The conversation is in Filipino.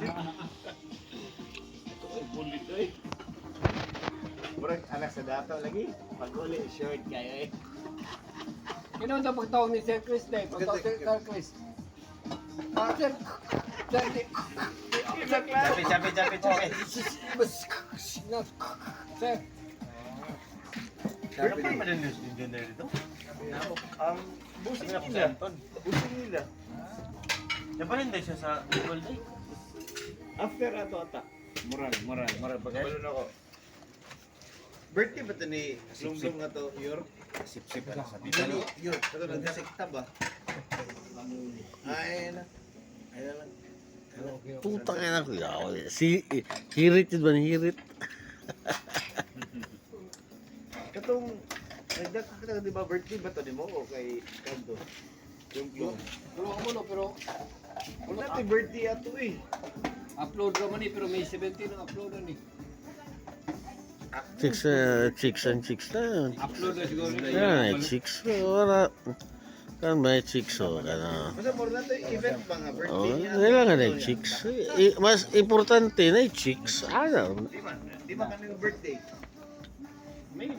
Ito ay bulit eh. Murag anak sa dato lagi. Pag-uli, short kayo eh. Kino ang pagtawag ni Sir Chris na pagtawag Sir Chris. Sir, Chapi. Sir, Ano pa naman yung engineer dito? Busing Sabi na ko si nila. Anton. Busing nila. Napahinday siya sa Google Day. After ato ata. Murag. Pagbalon ako. Birthday ba ito ni Lunggong nga to, Yor? Sip-sip ka sa Ito ni Yor. Ito nagkasikta ba? Ay na. Ay na lang. Putang ina ko. Si hirit yun ba? Hirit. Katong nagdakak di ba birthday ba to ni mo o kay Kanto? Yung tulungan mo no, pero wala tayo birthday ato eh. upload naman pero may 17 ang upload na ni. Chicks na. Upload na siguro na Yan, chicks. Wala. Kan may chicks o. Ano. Basta more na to event ba nga Oh, birthday niya. kailangan na yung chicks. Mas importante na yung chicks. Ano? Di ba kanina birthday? May